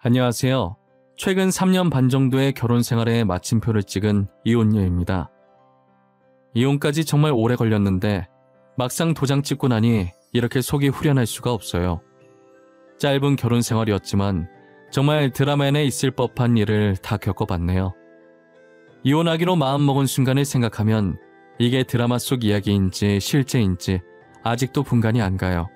안녕하세요. 최근 3년 반 정도의 결혼 생활에 마침표를 찍은 이혼녀입니다. 이혼까지 정말 오래 걸렸는데 막상 도장 찍고 나니 이렇게 속이 후련할 수가 없어요. 짧은 결혼 생활이었지만 정말 드라마에 있을 법한 일을 다 겪어봤네요. 이혼하기로 마음먹은 순간을 생각하면 이게 드라마 속 이야기인지 실제인지 아직도 분간이 안 가요.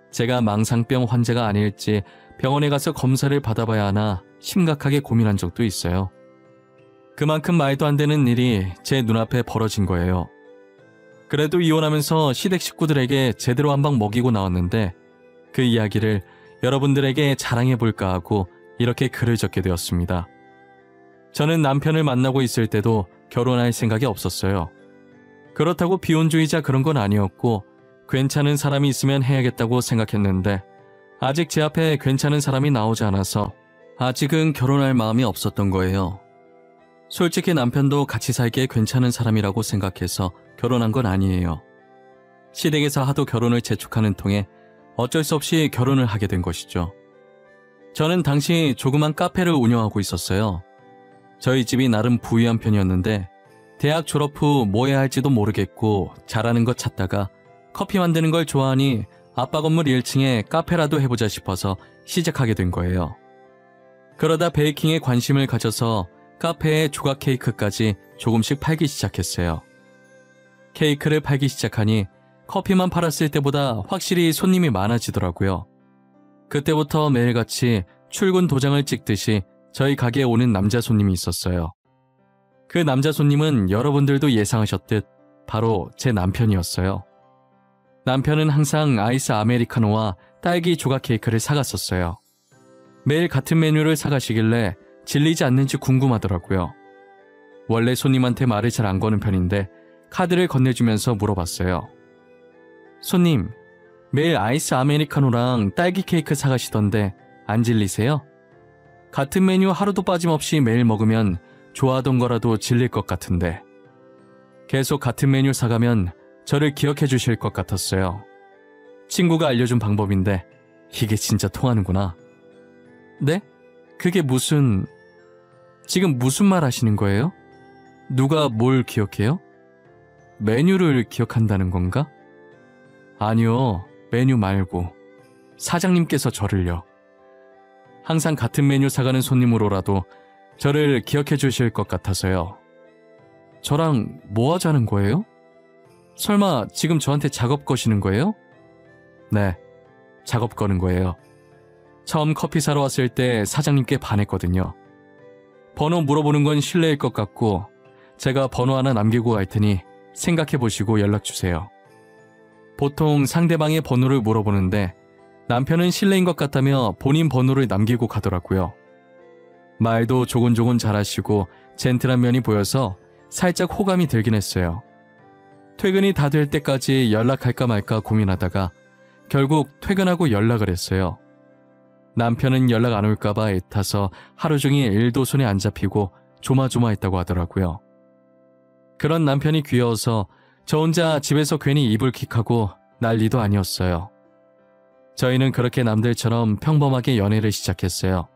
제가 망상병 환자가 아닐지 병원에 가서 검사를 받아봐야 하나 심각하게 고민한 적도 있어요. 그만큼 말도 안 되는 일이 제 눈앞에 벌어진 거예요. 그래도 이혼하면서 시댁 식구들에게 제대로 한 방 먹이고 나왔는데 그 이야기를 여러분들에게 자랑해볼까 하고 이렇게 글을 적게 되었습니다. 저는 남편을 만나고 있을 때도 결혼할 생각이 없었어요. 그렇다고 비혼주의자 그런 건 아니었고 괜찮은 사람이 있으면 해야겠다고 생각했는데 아직 제 앞에 괜찮은 사람이 나오지 않아서 아직은 결혼할 마음이 없었던 거예요. 솔직히 남편도 같이 살기에 괜찮은 사람이라고 생각해서 결혼한 건 아니에요. 시댁에서 하도 결혼을 재촉하는 통에 어쩔 수 없이 결혼을 하게 된 것이죠. 저는 당시 조그만 카페를 운영하고 있었어요. 저희 집이 나름 부유한 편이었는데 대학 졸업 후 뭐 해야 할지도 모르겠고 잘하는 것 찾다가 커피 만드는 걸 좋아하니 아빠 건물 1층에 카페라도 해보자 싶어서 시작하게 된 거예요. 그러다 베이킹에 관심을 가져서 카페에 조각 케이크까지 조금씩 팔기 시작했어요. 케이크를 팔기 시작하니 커피만 팔았을 때보다 확실히 손님이 많아지더라고요. 그때부터 매일같이 출근 도장을 찍듯이 저희 가게에 오는 남자 손님이 있었어요. 그 남자 손님은 여러분들도 예상하셨듯 바로 제 남편이었어요. 남편은 항상 아이스 아메리카노와 딸기 조각 케이크를 사갔었어요. 매일 같은 메뉴를 사가시길래 질리지 않는지 궁금하더라고요. 원래 손님한테 말을 잘 안 거는 편인데 카드를 건네주면서 물어봤어요. 손님, 매일 아이스 아메리카노랑 딸기 케이크 사가시던데 안 질리세요? 같은 메뉴 하루도 빠짐없이 매일 먹으면 좋아하던 거라도 질릴 것 같은데. 계속 같은 메뉴 사가면 저를 기억해 주실 것 같았어요. 친구가 알려준 방법인데 이게 진짜 통하는구나. 네? 그게 지금 무슨 말 하시는 거예요? 누가 뭘 기억해요? 메뉴를 기억한다는 건가? 아니요, 메뉴 말고 사장님께서 저를요. 항상 같은 메뉴 사가는 손님으로라도 저를 기억해 주실 것 같아서요. 저랑 뭐 하자는 거예요? 설마 지금 저한테 작업 거시는 거예요? 네, 작업 거는 거예요. 처음 커피 사러 왔을 때 사장님께 반했거든요. 번호 물어보는 건 실례일 것 같고 제가 번호 하나 남기고 갈 테니 생각해 보시고 연락 주세요. 보통 상대방의 번호를 물어보는데 남편은 실례인 것 같다며 본인 번호를 남기고 가더라고요. 말도 조곤조곤 잘하시고 젠틀한 면이 보여서 살짝 호감이 들긴 했어요. 퇴근이 다 될 때까지 연락할까 말까 고민하다가 결국 퇴근하고 연락을 했어요. 남편은 연락 안 올까봐 애타서 하루 종일 일도 손에 안 잡히고 조마조마했다고 하더라고요. 그런 남편이 귀여워서 저 혼자 집에서 괜히 이불킥하고 난리도 아니었어요. 저희는 그렇게 남들처럼 평범하게 연애를 시작했어요.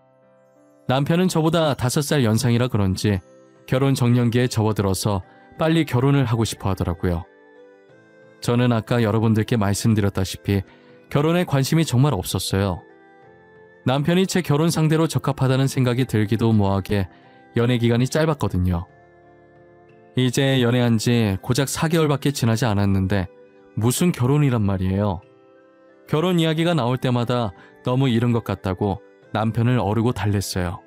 남편은 저보다 5살 연상이라 그런지 결혼 정년기에 접어들어서 빨리 결혼을 하고 싶어 하더라고요. 저는 아까 여러분들께 말씀드렸다시피 결혼에 관심이 정말 없었어요. 남편이 제 결혼 상대로 적합하다는 생각이 들기도 뭐하게 연애 기간이 짧았거든요. 이제 연애한 지 고작 4개월밖에 지나지 않았는데 무슨 결혼이란 말이에요. 결혼 이야기가 나올 때마다 너무 이른 것 같다고 남편을 어르고 달랬어요.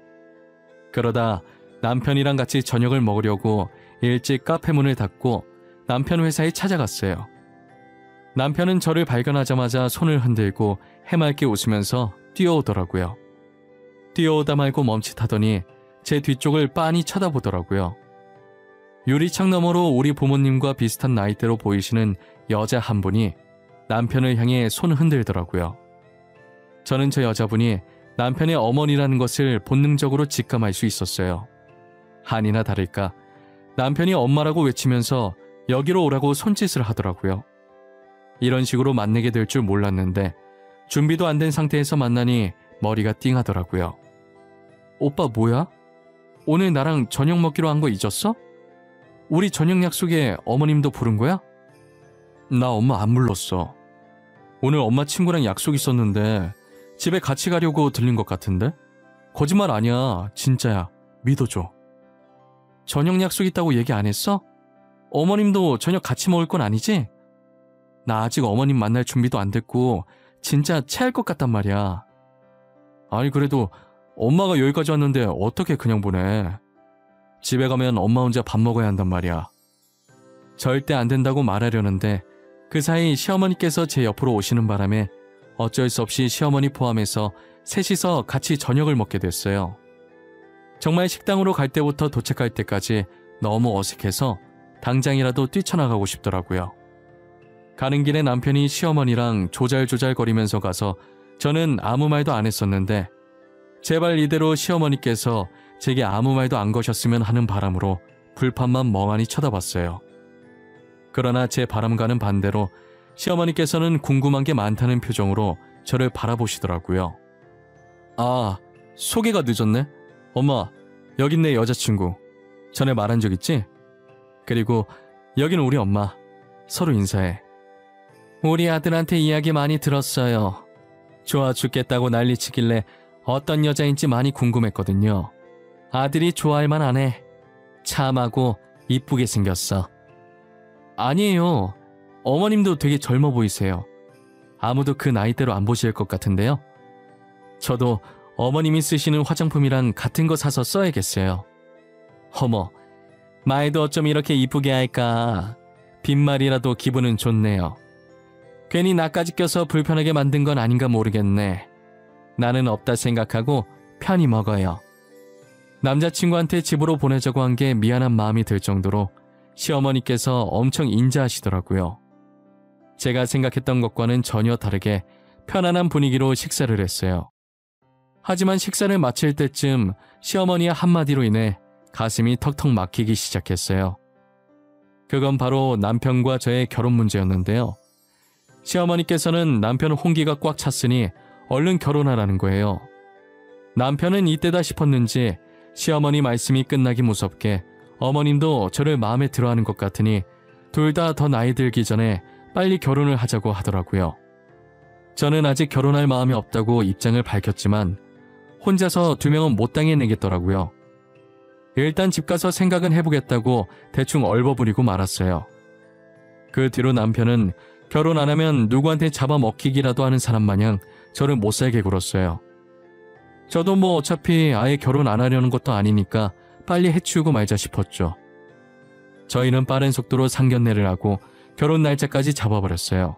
그러다 남편이랑 같이 저녁을 먹으려고 일찍 카페 문을 닫고 남편 회사에 찾아갔어요. 남편은 저를 발견하자마자 손을 흔들고 해맑게 웃으면서 뛰어오더라고요. 뛰어오다 말고 멈칫하더니 제 뒤쪽을 빤히 쳐다보더라고요. 유리창 너머로 우리 부모님과 비슷한 나이대로 보이시는 여자 한 분이 남편을 향해 손 흔들더라고요. 저는 저 여자분이 남편의 어머니라는 것을 본능적으로 직감할 수 있었어요. 아니나 다를까 남편이 엄마라고 외치면서 여기로 오라고 손짓을 하더라고요. 이런 식으로 만나게 될 줄 몰랐는데 준비도 안 된 상태에서 만나니 머리가 띵하더라고요. 오빠 뭐야? 오늘 나랑 저녁 먹기로 한 거 잊었어? 우리 저녁 약속에 어머님도 부른 거야? 나 엄마 안 불렀어. 오늘 엄마 친구랑 약속 있었는데 집에 같이 가려고 들린 것 같은데? 거짓말 아니야. 진짜야. 믿어줘. 저녁 약속 있다고 얘기 안 했어? 어머님도 저녁 같이 먹을 건 아니지? 나 아직 어머님 만날 준비도 안 됐고 진짜 체할 것 같단 말이야. 아니 그래도 엄마가 여기까지 왔는데 어떻게 그냥 보내. 집에 가면 엄마 혼자 밥 먹어야 한단 말이야. 절대 안 된다고 말하려는데 그 사이 시어머니께서 제 옆으로 오시는 바람에 어쩔 수 없이 시어머니 포함해서 셋이서 같이 저녁을 먹게 됐어요. 정말 식당으로 갈 때부터 도착할 때까지 너무 어색해서 당장이라도 뛰쳐나가고 싶더라고요. 가는 길에 남편이 시어머니랑 조잘조잘거리면서 가서 저는 아무 말도 안 했었는데 제발 이대로 시어머니께서 제게 아무 말도 안 거셨으면 하는 바람으로 불판만 멍하니 쳐다봤어요. 그러나 제 바람과는 반대로 시어머니께서는 궁금한 게 많다는 표정으로 저를 바라보시더라고요. 아, 소개가 늦었네? 엄마, 여긴 내 여자친구. 전에 말한 적 있지? 그리고 여기는 우리 엄마. 서로 인사해. 우리 아들한테 이야기 많이 들었어요. 좋아 죽겠다고 난리치길래 어떤 여자인지 많이 궁금했거든요. 아들이 좋아할 만하네. 참하고 이쁘게 생겼어. 아니에요. 어머님도 되게 젊어 보이세요. 아무도 그 나이대로 안 보실 것 같은데요. 저도 어머님이 쓰시는 화장품이랑 같은 거 사서 써야겠어요. 어머, 말도 어쩜 이렇게 이쁘게 할까. 빈말이라도 기분은 좋네요. 괜히 나까지 껴서 불편하게 만든 건 아닌가 모르겠네. 나는 없다 생각하고 편히 먹어요. 남자친구한테 집으로 보내자고 한 게 미안한 마음이 들 정도로 시어머니께서 엄청 인자하시더라고요. 제가 생각했던 것과는 전혀 다르게 편안한 분위기로 식사를 했어요. 하지만 식사를 마칠 때쯤 시어머니의 한마디로 인해 가슴이 턱턱 막히기 시작했어요. 그건 바로 남편과 저의 결혼 문제였는데요. 시어머니께서는 남편 홍기가 꽉 찼으니 얼른 결혼하라는 거예요. 남편은 이때다 싶었는지 시어머니 말씀이 끝나기 무섭게 어머님도 저를 마음에 들어하는 것 같으니 둘 다 더 나이 들기 전에 빨리 결혼을 하자고 하더라고요. 저는 아직 결혼할 마음이 없다고 입장을 밝혔지만 혼자서 2명은 못 당해내겠더라고요. 일단 집 가서 생각은 해보겠다고 대충 얼버무리고 말았어요. 그 뒤로 남편은 결혼 안 하면 누구한테 잡아먹히기라도 하는 사람 마냥 저를 못살게 굴었어요. 저도 뭐 어차피 아예 결혼 안 하려는 것도 아니니까 빨리 해치우고 말자 싶었죠. 저희는 빠른 속도로 상견례를 하고 결혼 날짜까지 잡아버렸어요.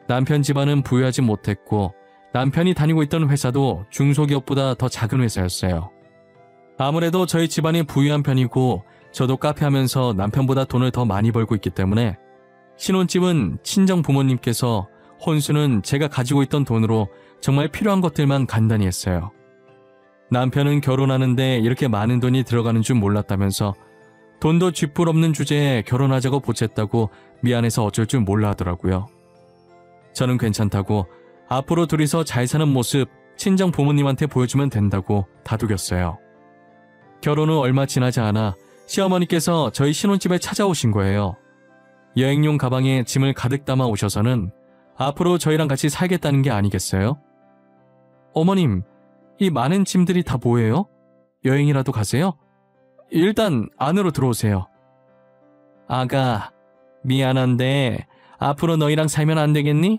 남편 집안은 부유하지 못했고 남편이 다니고 있던 회사도 중소기업보다 더 작은 회사였어요. 아무래도 저희 집안이 부유한 편이고 저도 카페 하면서 남편보다 돈을 더 많이 벌고 있기 때문에 신혼집은 친정 부모님께서, 혼수는 제가 가지고 있던 돈으로 정말 필요한 것들만 간단히 했어요. 남편은 결혼하는데 이렇게 많은 돈이 들어가는 줄 몰랐다면서 돈도 쥐뿔 없는 주제에 결혼하자고 보챘다고 미안해서 어쩔 줄 몰라 하더라고요. 저는 괜찮다고 앞으로 둘이서 잘 사는 모습 친정 부모님한테 보여주면 된다고 다독였어요. 결혼 후 얼마 지나지 않아 시어머니께서 저희 신혼집에 찾아오신 거예요. 여행용 가방에 짐을 가득 담아 오셔서는 앞으로 저희랑 같이 살겠다는 게 아니겠어요? 어머님, 이 많은 짐들이 다 뭐예요? 여행이라도 가세요? 일단 안으로 들어오세요. 아가, 미안한데 앞으로 너희랑 살면 안 되겠니?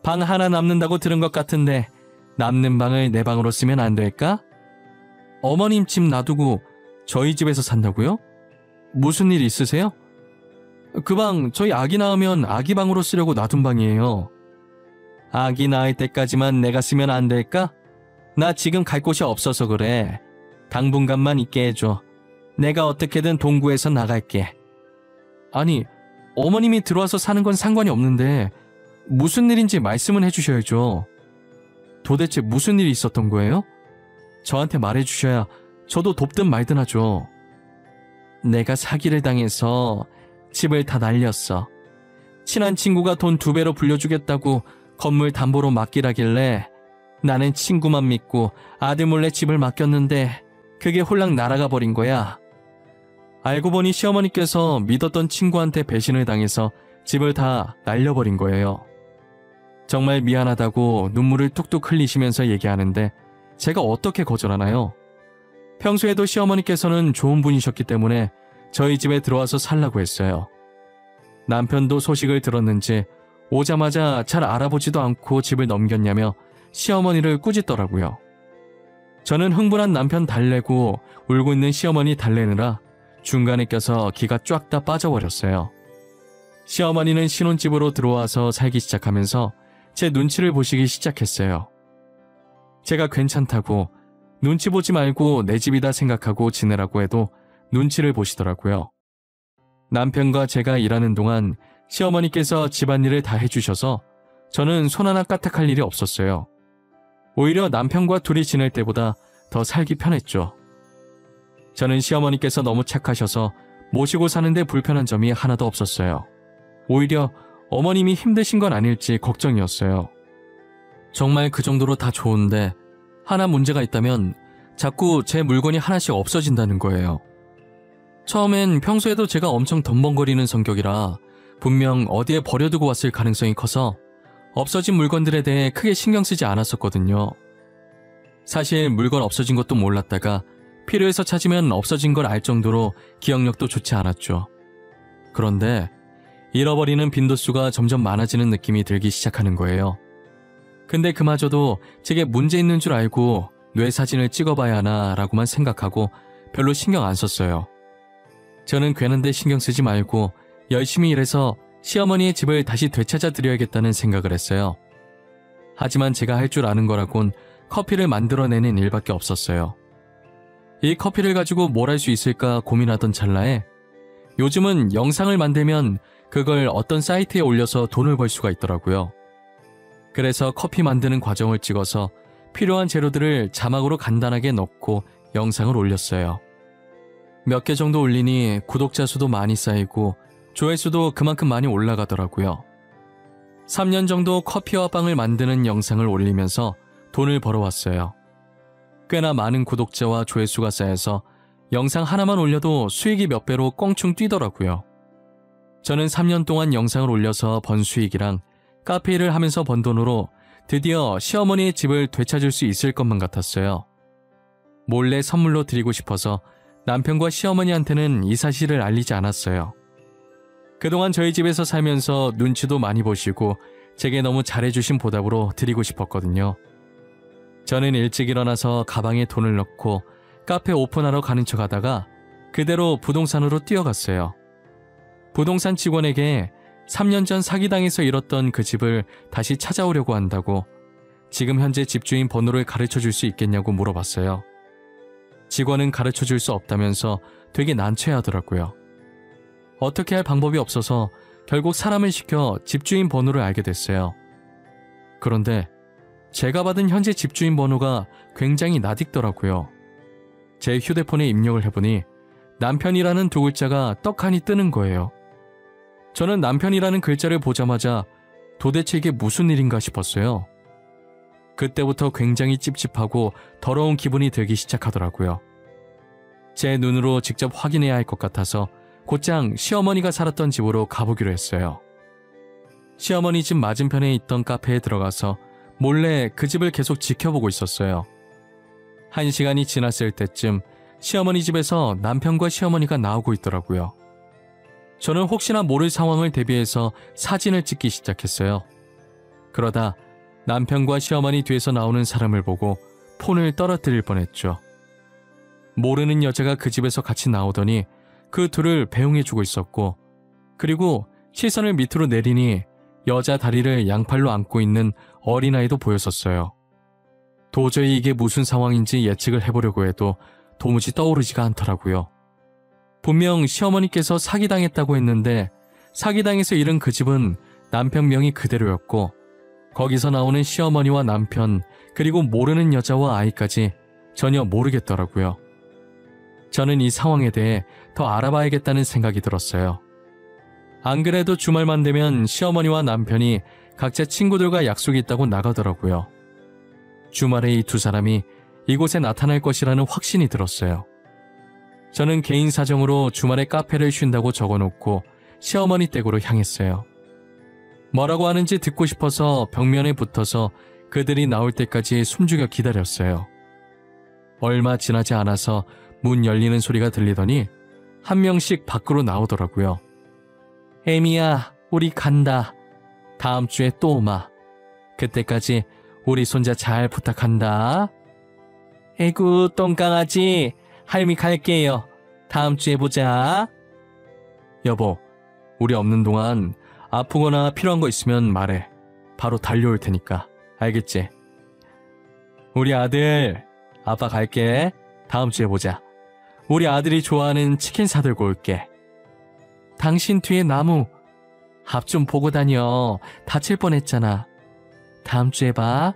방 하나 남는다고 들은 것 같은데 남는 방을 내 방으로 쓰면 안 될까? 어머님 집 놔두고 저희 집에서 산다고요? 무슨 일 있으세요? 그 방 저희 아기 낳으면 아기 방으로 쓰려고 놔둔 방이에요. 아기 낳을 때까지만 내가 쓰면 안 될까? 나 지금 갈 곳이 없어서 그래. 당분간만 있게 해줘. 내가 어떻게든 동구해서 나갈게. 아니, 어머님이 들어와서 사는 건 상관이 없는데 무슨 일인지 말씀은 해주셔야죠. 도대체 무슨 일이 있었던 거예요? 저한테 말해주셔야 저도 돕든 말든 하죠. 내가 사기를 당해서 집을 다 날렸어. 친한 친구가 돈 2배로 불려주겠다고 건물 담보로 맡기라길래 나는 친구만 믿고 아들 몰래 집을 맡겼는데 그게 홀랑 날아가 버린 거야. 알고 보니 시어머니께서 믿었던 친구한테 배신을 당해서 집을 다 날려버린 거예요. 정말 미안하다고 눈물을 뚝뚝 흘리시면서 얘기하는데 제가 어떻게 거절하나요? 평소에도 시어머니께서는 좋은 분이셨기 때문에 저희 집에 들어와서 살라고 했어요. 남편도 소식을 들었는지 오자마자 잘 알아보지도 않고 집을 넘겼냐며 시어머니를 꾸짖더라고요. 저는 흥분한 남편 달래고 울고 있는 시어머니 달래느라 중간에 껴서 기가 쫙 다 빠져버렸어요. 시어머니는 신혼집으로 들어와서 살기 시작하면서 제 눈치를 보시기 시작했어요. 제가 괜찮다고 눈치 보지 말고 내 집이다 생각하고 지내라고 해도 눈치를 보시더라고요. 남편과 제가 일하는 동안 시어머니께서 집안일을 다 해주셔서 저는 손 하나 까딱할 일이 없었어요. 오히려 남편과 둘이 지낼 때보다 더 살기 편했죠. 저는 시어머니께서 너무 착하셔서 모시고 사는데 불편한 점이 하나도 없었어요. 오히려 어머님이 힘드신 건 아닐지 걱정이었어요. 정말 그 정도로 다 좋은데 하나 문제가 있다면 자꾸 제 물건이 하나씩 없어진다는 거예요. 처음엔 평소에도 제가 엄청 덤벙거리는 성격이라 분명 어디에 버려두고 왔을 가능성이 커서 없어진 물건들에 대해 크게 신경 쓰지 않았었거든요. 사실 물건 없어진 것도 몰랐다가 필요해서 찾으면 없어진 걸 알 정도로 기억력도 좋지 않았죠. 그런데 잃어버리는 빈도수가 점점 많아지는 느낌이 들기 시작하는 거예요. 근데 그마저도 제게 문제 있는 줄 알고 뇌 사진을 찍어봐야 하나 라고만 생각하고 별로 신경 안 썼어요. 저는 괜한데 신경 쓰지 말고 열심히 일해서 시어머니의 집을 다시 되찾아 드려야겠다는 생각을 했어요. 하지만 제가 할 줄 아는 거라곤 커피를 만들어내는 일밖에 없었어요. 이 커피를 가지고 뭘 할 수 있을까 고민하던 찰나에 요즘은 영상을 만들면 그걸 어떤 사이트에 올려서 돈을 벌 수가 있더라고요. 그래서 커피 만드는 과정을 찍어서 필요한 재료들을 자막으로 간단하게 넣고 영상을 올렸어요. 몇 개 정도 올리니 구독자 수도 많이 쌓이고 조회수도 그만큼 많이 올라가더라고요. 3년 정도 커피와 빵을 만드는 영상을 올리면서 돈을 벌어왔어요. 꽤나 많은 구독자와 조회수가 쌓여서 영상 하나만 올려도 수익이 몇 배로 껑충 뛰더라고요. 저는 3년 동안 영상을 올려서 번 수익이랑 카페 일을 하면서 번 돈으로 드디어 시어머니의 집을 되찾을 수 있을 것만 같았어요. 몰래 선물로 드리고 싶어서 남편과 시어머니한테는 이 사실을 알리지 않았어요. 그동안 저희 집에서 살면서 눈치도 많이 보시고 제게 너무 잘해주신 보답으로 드리고 싶었거든요. 저는 일찍 일어나서 가방에 돈을 넣고 카페 오픈하러 가는 척 하다가 그대로 부동산으로 뛰어갔어요. 부동산 직원에게 3년 전 사기당해서 잃었던 그 집을 다시 찾아오려고 한다고 지금 현재 집주인 번호를 가르쳐 줄 수 있겠냐고 물어봤어요. 직원은 가르쳐 줄 수 없다면서 되게 난처해하더라고요. 어떻게 할 방법이 없어서 결국 사람을 시켜 집주인 번호를 알게 됐어요. 그런데 제가 받은 현재 집주인 번호가 굉장히 낯익더라고요. 제 휴대폰에 입력을 해보니 남편이라는 두 글자가 떡하니 뜨는 거예요. 저는 남편이라는 글자를 보자마자 도대체 이게 무슨 일인가 싶었어요. 그때부터 굉장히 찝찝하고 더러운 기분이 들기 시작하더라고요. 제 눈으로 직접 확인해야 할 것 같아서 곧장 시어머니가 살았던 집으로 가보기로 했어요. 시어머니 집 맞은편에 있던 카페에 들어가서 몰래 그 집을 계속 지켜보고 있었어요. 1시간이 지났을 때쯤 시어머니 집에서 남편과 시어머니가 나오고 있더라고요. 저는 혹시나 모를 상황을 대비해서 사진을 찍기 시작했어요. 그러다 남편과 시어머니 뒤에서 나오는 사람을 보고 폰을 떨어뜨릴 뻔했죠. 모르는 여자가 그 집에서 같이 나오더니 그 둘을 배웅해주고 있었고, 그리고 시선을 밑으로 내리니 여자 다리를 양팔로 안고 있는 어린아이도 보였었어요. 도저히 이게 무슨 상황인지 예측을 해보려고 해도 도무지 떠오르지가 않더라고요. 분명 시어머니께서 사기당했다고 했는데 사기당해서 잃은 그 집은 남편 명이 그대로였고, 거기서 나오는 시어머니와 남편, 그리고 모르는 여자와 아이까지 전혀 모르겠더라고요. 저는 이 상황에 대해 더 알아봐야겠다는 생각이 들었어요. 안 그래도 주말만 되면 시어머니와 남편이 각자 친구들과 약속이 있다고 나가더라고요. 주말에 이 두 사람이 이곳에 나타날 것이라는 확신이 들었어요. 저는 개인 사정으로 주말에 카페를 쉰다고 적어놓고 시어머니 댁으로 향했어요. 뭐라고 하는지 듣고 싶어서 벽면에 붙어서 그들이 나올 때까지 숨죽여 기다렸어요. 얼마 지나지 않아서 문 열리는 소리가 들리더니 한 명씩 밖으로 나오더라고요. 에미야, 우리 간다. 다음 주에 또 오마. 그때까지 우리 손자 잘 부탁한다. 에구, 똥강아지. 할미 갈게요. 다음 주에 보자. 여보, 우리 없는 동안 아프거나 필요한 거 있으면 말해. 바로 달려올 테니까. 알겠지? 우리 아들, 아빠 갈게. 다음 주에 보자. 우리 아들이 좋아하는 치킨 사들고 올게. 당신 뒤에 나무. 앞 좀 보고 다녀. 다칠 뻔했잖아. 다음 주에 봐.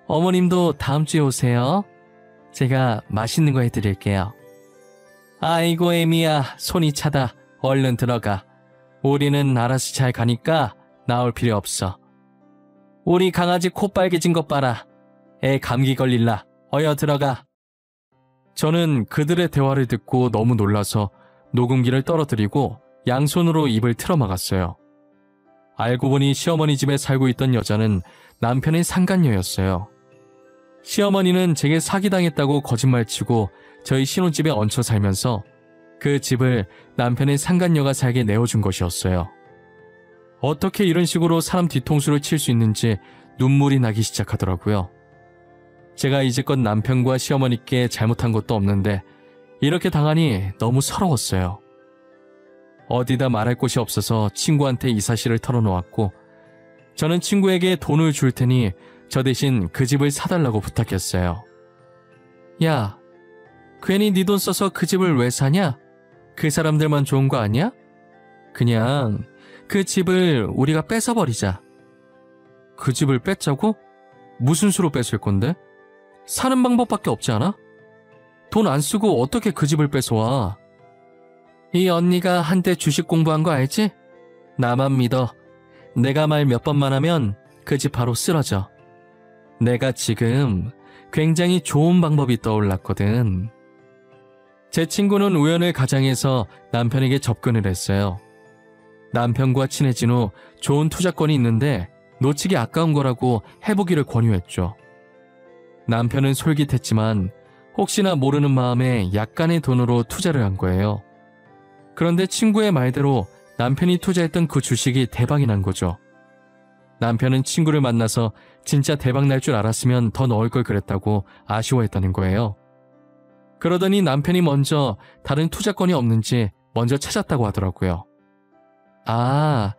어머님도 다음 주에 오세요. 제가 맛있는 거 해드릴게요. 아이고 에미야, 손이 차다. 얼른 들어가. 우리는 알아서 잘 가니까 나올 필요 없어. 우리 강아지 코 빨개진 것 봐라. 애 감기 걸릴라. 어여 들어가. 저는 그들의 대화를 듣고 너무 놀라서 녹음기를 떨어뜨리고 양손으로 입을 틀어막았어요. 알고 보니 시어머니 집에 살고 있던 여자는 남편의 상간녀였어요. 시어머니는 제게 사기당했다고 거짓말치고 저희 신혼집에 얹혀 살면서 그 집을 남편의 상간녀가 살게 내어준 것이었어요. 어떻게 이런 식으로 사람 뒤통수를 칠 수 있는지 눈물이 나기 시작하더라고요. 제가 이제껏 남편과 시어머니께 잘못한 것도 없는데 이렇게 당하니 너무 서러웠어요. 어디다 말할 곳이 없어서 친구한테 이 사실을 털어놓았고 저는 친구에게 돈을 줄 테니 저 대신 그 집을 사달라고 부탁했어요. 야, 괜히 네 돈 써서 그 집을 왜 사냐? 그 사람들만 좋은 거 아니야? 그냥 그 집을 우리가 뺏어버리자. 그 집을 뺏자고? 무슨 수로 뺏을 건데? 사는 방법밖에 없지 않아? 돈 안 쓰고 어떻게 그 집을 뺏어와? 이 언니가 한때 주식 공부한 거 알지? 나만 믿어. 내가 말 몇 번만 하면 그 집 바로 쓰러져. 내가 지금 굉장히 좋은 방법이 떠올랐거든. 제 친구는 우연을 가장해서 남편에게 접근을 했어요. 남편과 친해진 후 좋은 투자권이 있는데 놓치기 아까운 거라고 해보기를 권유했죠. 남편은 솔깃했지만 혹시나 모르는 마음에 약간의 돈으로 투자를 한 거예요. 그런데 친구의 말대로 남편이 투자했던 그 주식이 대박이 난 거죠. 남편은 친구를 만나서 진짜 대박 날 줄 알았으면 더 넣을 걸 그랬다고 아쉬워했다는 거예요. 그러더니 남편이 먼저 다른 투자권이 없는지 먼저 찾았다고 하더라고요. 아,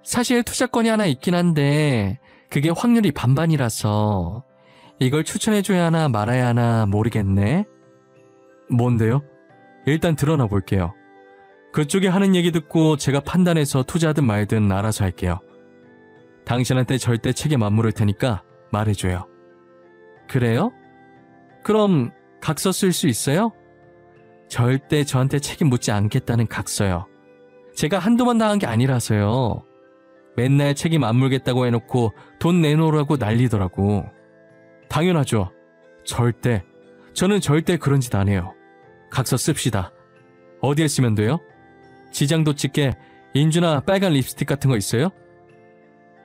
사실 투자권이 하나 있긴 한데 그게 확률이 반반이라서 이걸 추천해줘야 하나 말아야 하나 모르겠네. 뭔데요? 일단 드러나 볼게요. 그쪽이 하는 얘기 듣고 제가 판단해서 투자하든 말든 알아서 할게요. 당신한테 절대 책임 안 물을 테니까 말해줘요. 그래요? 그럼 각서 쓸 수 있어요? 절대 저한테 책임 묻지 않겠다는 각서요. 제가 한두 번 당한 게 아니라서요. 맨날 책임 안 물겠다고 해놓고 돈 내놓으라고 난리더라고. 당연하죠. 저는 절대 그런 짓 안 해요. 각서 씁시다. 어디에 쓰면 돼요? 지장도 찍게 인주나 빨간 립스틱 같은 거 있어요?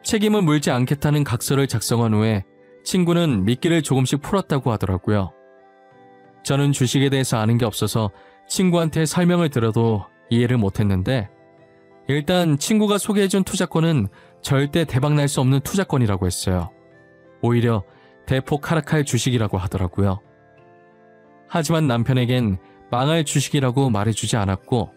책임을 물지 않겠다는 각서를 작성한 후에 친구는 미끼를 조금씩 풀었다고 하더라고요. 저는 주식에 대해서 아는 게 없어서 친구한테 설명을 들어도 이해를 못했는데 일단 친구가 소개해준 투자권은 절대 대박날 수 없는 투자권이라고 했어요. 오히려 대폭 하락할 주식이라고 하더라고요. 하지만 남편에겐 망할 주식이라고 말해주지 않았고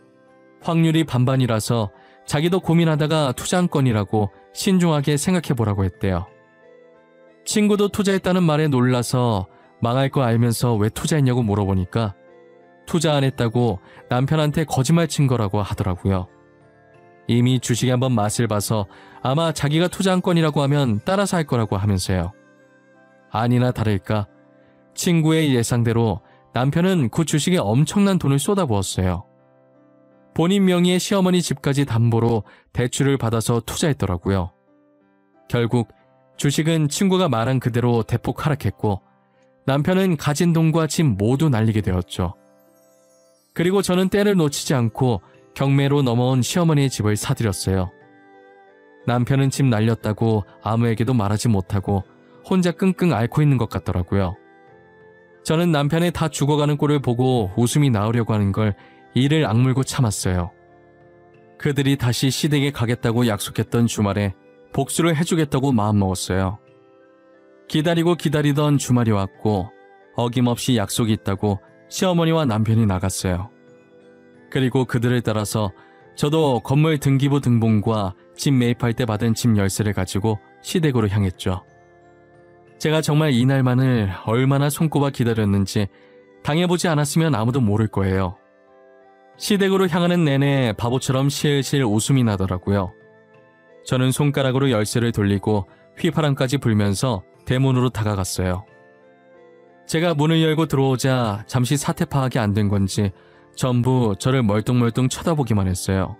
확률이 반반이라서 자기도 고민하다가 투자한 건이라고 신중하게 생각해보라고 했대요. 친구도 투자했다는 말에 놀라서 망할 거 알면서 왜 투자했냐고 물어보니까 투자 안 했다고 남편한테 거짓말 친 거라고 하더라고요. 이미 주식에 한번 맛을 봐서 아마 자기가 투자한 건이라고 하면 따라서 할 거라고 하면서요. 아니나 다를까 친구의 예상대로 남편은 그 주식에 엄청난 돈을 쏟아부었어요. 본인 명의의 시어머니 집까지 담보로 대출을 받아서 투자했더라고요. 결국 주식은 친구가 말한 그대로 대폭 하락했고 남편은 가진 돈과 집 모두 날리게 되었죠. 그리고 저는 때를 놓치지 않고 경매로 넘어온 시어머니의 집을 사들였어요. 남편은 집 날렸다고 아무에게도 말하지 못하고 혼자 끙끙 앓고 있는 것 같더라고요. 저는 남편의 다 죽어가는 꼴을 보고 웃음이 나오려고 하는 걸 이를 악물고 참았어요. 그들이 다시 시댁에 가겠다고 약속했던 주말에 복수를 해주겠다고 마음먹었어요. 기다리고 기다리던 주말이 왔고 어김없이 약속이 있다고 시어머니와 남편이 나갔어요. 그리고 그들을 따라서 저도 건물 등기부 등본과 집 매입할 때 받은 집 열쇠를 가지고 시댁으로 향했죠. 제가 정말 이날만을 얼마나 손꼽아 기다렸는지 당해보지 않았으면 아무도 모를 거예요. 시댁으로 향하는 내내 바보처럼 실실 웃음이 나더라고요. 저는 손가락으로 열쇠를 돌리고 휘파람까지 불면서 대문으로 다가갔어요. 제가 문을 열고 들어오자 잠시 사태 파악이 안 된 건지 전부 저를 멀뚱멀뚱 쳐다보기만 했어요.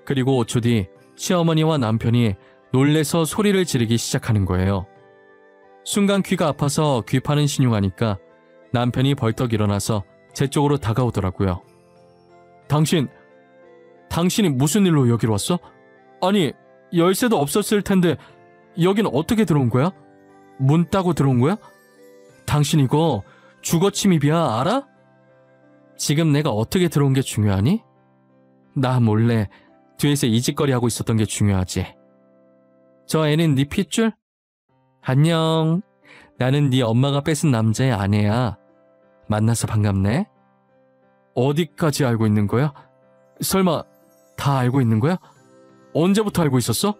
그리고 5초 뒤 시어머니와 남편이 놀래서 소리를 지르기 시작하는 거예요. 순간 귀가 아파서 귀 파는 신용하니까 남편이 벌떡 일어나서 제 쪽으로 다가오더라고요. 당신이 무슨 일로 여기로 왔어? 아니, 열쇠도 없었을 텐데 여긴 어떻게 들어온 거야? 문 따고 들어온 거야? 당신 이거 주거 침입이야, 알아? 지금 내가 어떻게 들어온 게 중요하니? 나 몰래 뒤에서 이짓거리 하고 있었던 게 중요하지. 저 애는 네 핏줄? 안녕. 나는 네 엄마가 뺏은 남자의 아내야. 만나서 반갑네. 어디까지 알고 있는 거야? 설마 다 알고 있는 거야? 언제부터 알고 있었어?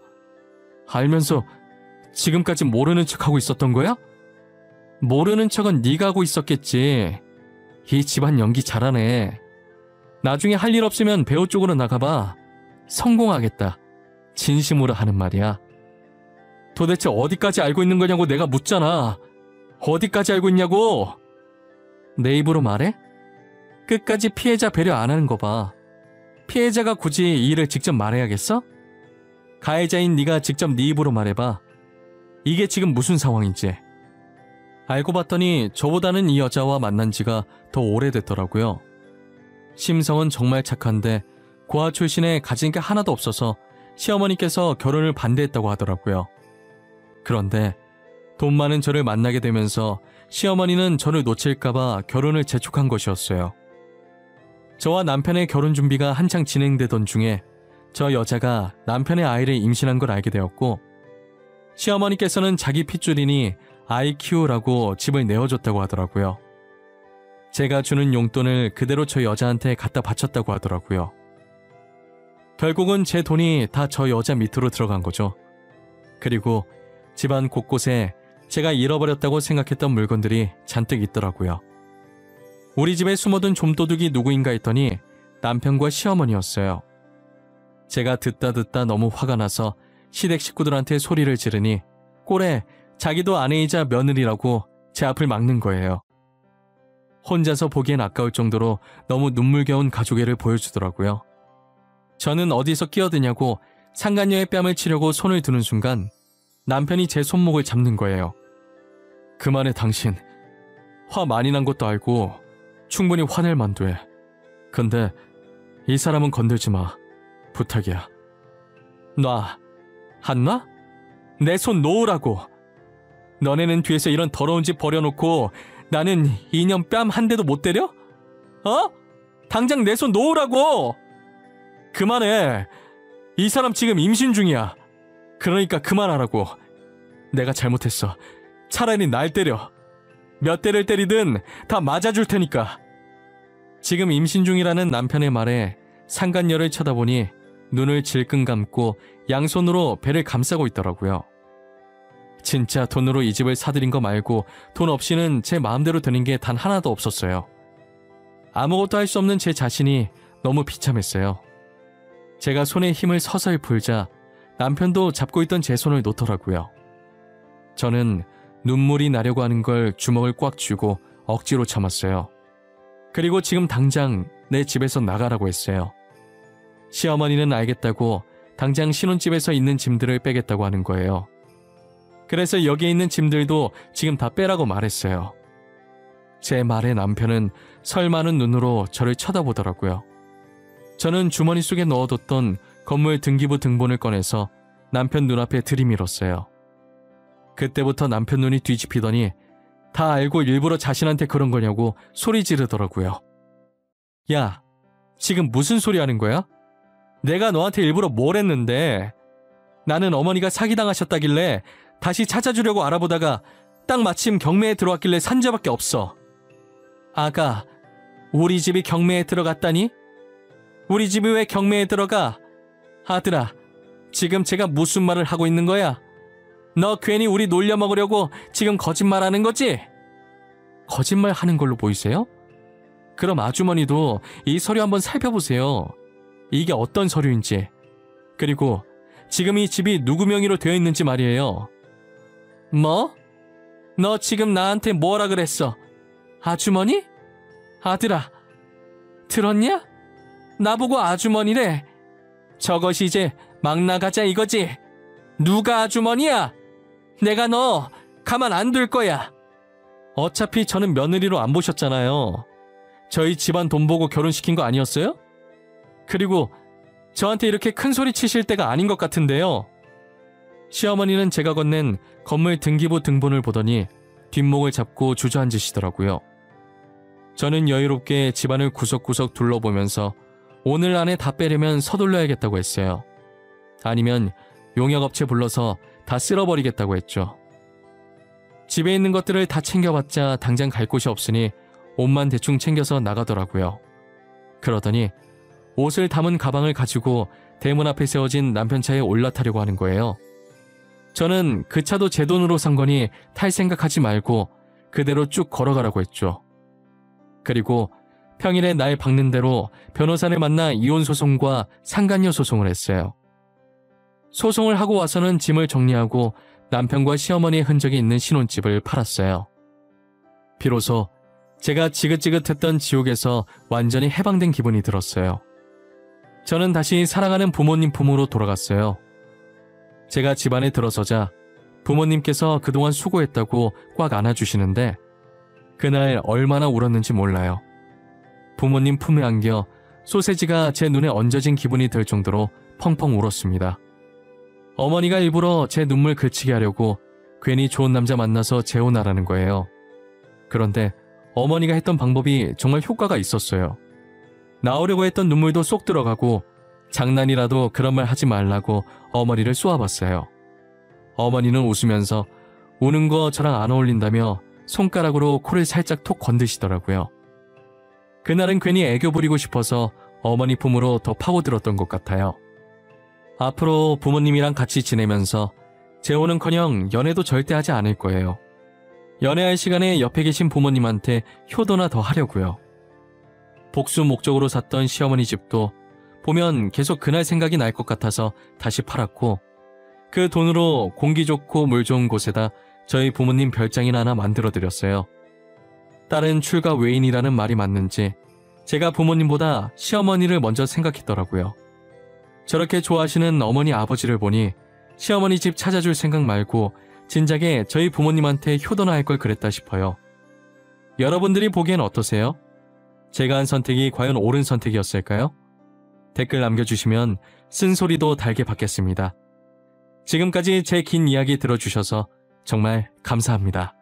알면서 지금까지 모르는 척하고 있었던 거야? 모르는 척은 네가 하고 있었겠지. 이 집안 연기 잘하네. 나중에 할 일 없으면 배우 쪽으로 나가봐. 성공하겠다. 진심으로 하는 말이야. 도대체 어디까지 알고 있는 거냐고 내가 묻잖아. 어디까지 알고 있냐고. 내 입으로 말해? 끝까지 피해자 배려 안 하는 거 봐. 피해자가 굳이 이 일을 직접 말해야겠어? 가해자인 네가 직접 네 입으로 말해봐. 이게 지금 무슨 상황인지. 알고 봤더니 저보다는 이 여자와 만난 지가 더 오래됐더라고요. 심성은 정말 착한데 고아 출신에 가진 게 하나도 없어서 시어머니께서 결혼을 반대했다고 하더라고요. 그런데 돈 많은 저를 만나게 되면서 시어머니는 저를 놓칠까봐 결혼을 재촉한 것이었어요. 저와 남편의 결혼 준비가 한창 진행되던 중에 저 여자가 남편의 아이를 임신한 걸 알게 되었고 시어머니께서는 자기 핏줄이니 아이 키우라고 집을 내어줬다고 하더라고요. 제가 주는 용돈을 그대로 저 여자한테 갖다 바쳤다고 하더라고요. 결국은 제 돈이 다 저 여자 밑으로 들어간 거죠. 그리고 집안 곳곳에 제가 잃어버렸다고 생각했던 물건들이 잔뜩 있더라고요. 우리 집에 숨어둔 좀도둑이 누구인가 했더니 남편과 시어머니였어요. 제가 듣다 너무 화가 나서 시댁 식구들한테 소리를 지르니 꼴에 자기도 아내이자 며느리라고 제 앞을 막는 거예요. 혼자서 보기엔 아까울 정도로 너무 눈물겨운 가족애를 보여주더라고요. 저는 어디서 끼어드냐고 상간녀의 뺨을 치려고 손을 드는 순간 남편이 제 손목을 잡는 거예요. 그만해 당신. 화 많이 난 것도 알고 충분히 화낼 만도 해. 근데 이 사람은 건들지 마. 부탁이야. 놔. 안 놔? 내 손 놓으라고. 너네는 뒤에서 이런 더러운 짓 버려놓고 나는 이년 뺨 한 대도 못 때려? 어? 당장 내 손 놓으라고! 그만해. 이 사람 지금 임신 중이야. 그러니까 그만하라고. 내가 잘못했어. 차라리 날 때려. 몇 대를 때리든 다 맞아줄 테니까. 지금 임신 중이라는 남편의 말에 상간녀를 쳐다보니 눈을 질끈 감고 양손으로 배를 감싸고 있더라고요. 진짜 돈으로 이 집을 사들인 거 말고 돈 없이는 제 마음대로 되는 게 단 하나도 없었어요. 아무것도 할 수 없는 제 자신이 너무 비참했어요. 제가 손에 힘을 서서히 풀자 남편도 잡고 있던 제 손을 놓더라고요. 저는 눈물이 나려고 하는 걸 주먹을 꽉 쥐고 억지로 참았어요. 그리고 지금 당장 내 집에서 나가라고 했어요. 시어머니는 알겠다고 당장 신혼집에서 있는 짐들을 빼겠다고 하는 거예요. 그래서 여기에 있는 짐들도 지금 다 빼라고 말했어요. 제 말에 남편은 설마는 눈으로 저를 쳐다보더라고요. 저는 주머니 속에 넣어뒀던 건물 등기부 등본을 꺼내서 남편 눈앞에 들이밀었어요. 그때부터 남편 눈이 뒤집히더니 다 알고 일부러 자신한테 그런 거냐고 소리 지르더라고요. 야, 지금 무슨 소리 하는 거야? 내가 너한테 일부러 뭘 했는데? 나는 어머니가 사기당하셨다길래 다시 찾아주려고 알아보다가 딱 마침 경매에 들어왔길래 산 죄밖에 없어. 아가, 우리 집이 경매에 들어갔다니? 우리 집이 왜 경매에 들어가? 아들아, 지금 제가 무슨 말을 하고 있는 거야? 너 괜히 우리 놀려먹으려고 지금 거짓말하는 거지? 거짓말 하는 걸로 보이세요? 그럼 아주머니도 이 서류 한번 살펴보세요. 이게 어떤 서류인지. 그리고 지금 이 집이 누구 명의로 되어 있는지 말이에요. 뭐? 너 지금 나한테 뭐라 그랬어? 아주머니? 아들아, 들었냐? 나보고 아주머니래. 저것이 이제 막 나가자 이거지? 누가 아주머니야? 내가 너 가만 안 둘 거야. 어차피 저는 며느리로 안 보셨잖아요. 저희 집안 돈 보고 결혼시킨 거 아니었어요? 그리고 저한테 이렇게 큰 소리 치실 때가 아닌 것 같은데요. 시어머니는 제가 건넨 건물 등기부 등본을 보더니 뒷목을 잡고 주저앉으시더라고요. 저는 여유롭게 집안을 구석구석 둘러보면서 오늘 안에 다 빼려면 서둘러야겠다고 했어요. 아니면 용역업체 불러서 다 쓸어버리겠다고 했죠. 집에 있는 것들을 다 챙겨봤자 당장 갈 곳이 없으니 옷만 대충 챙겨서 나가더라고요. 그러더니 옷을 담은 가방을 가지고 대문 앞에 세워진 남편 차에 올라타려고 하는 거예요. 저는 그 차도 제 돈으로 산 거니 탈 생각하지 말고 그대로 쭉 걸어가라고 했죠. 그리고 평일에 날 박는 대로 변호사를 만나 이혼 소송과 상간녀 소송을 했어요. 소송을 하고 와서는 짐을 정리하고 남편과 시어머니의 흔적이 있는 신혼집을 팔았어요. 비로소 제가 지긋지긋했던 지옥에서 완전히 해방된 기분이 들었어요. 저는 다시 사랑하는 부모님 품으로 돌아갔어요. 제가 집안에 들어서자 부모님께서 그동안 수고했다고 꽉 안아주시는데 그날 얼마나 울었는지 몰라요. 부모님 품에 안겨 소세지가 제 눈에 얹어진 기분이 들 정도로 펑펑 울었습니다. 어머니가 일부러 제 눈물 그치게 하려고 괜히 좋은 남자 만나서 재혼하라는 거예요. 그런데 어머니가 했던 방법이 정말 효과가 있었어요. 나오려고 했던 눈물도 쏙 들어가고 장난이라도 그런 말 하지 말라고 어머니를 쏘아봤어요. 어머니는 웃으면서 우는 거 저랑 안 어울린다며 손가락으로 코를 살짝 톡 건드시더라고요. 그날은 괜히 애교 부리고 싶어서 어머니 품으로 더 파고들었던 것 같아요. 앞으로 부모님이랑 같이 지내면서 재혼은커녕 연애도 절대 하지 않을 거예요. 연애할 시간에 옆에 계신 부모님한테 효도나 더 하려고요. 복수 목적으로 샀던 시어머니 집도 보면 계속 그날 생각이 날 것 같아서 다시 팔았고 그 돈으로 공기 좋고 물 좋은 곳에다 저희 부모님 별장이나 하나 만들어드렸어요. 딸은 출가 외인이라는 말이 맞는지 제가 부모님보다 시어머니를 먼저 생각했더라고요. 저렇게 좋아하시는 어머니 아버지를 보니 시어머니 집 찾아줄 생각 말고 진작에 저희 부모님한테 효도나 할 걸 그랬다 싶어요. 여러분들이 보기엔 어떠세요? 제가 한 선택이 과연 옳은 선택이었을까요? 댓글 남겨주시면 쓴소리도 달게 받겠습니다. 지금까지 제 긴 이야기 들어주셔서 정말 감사합니다.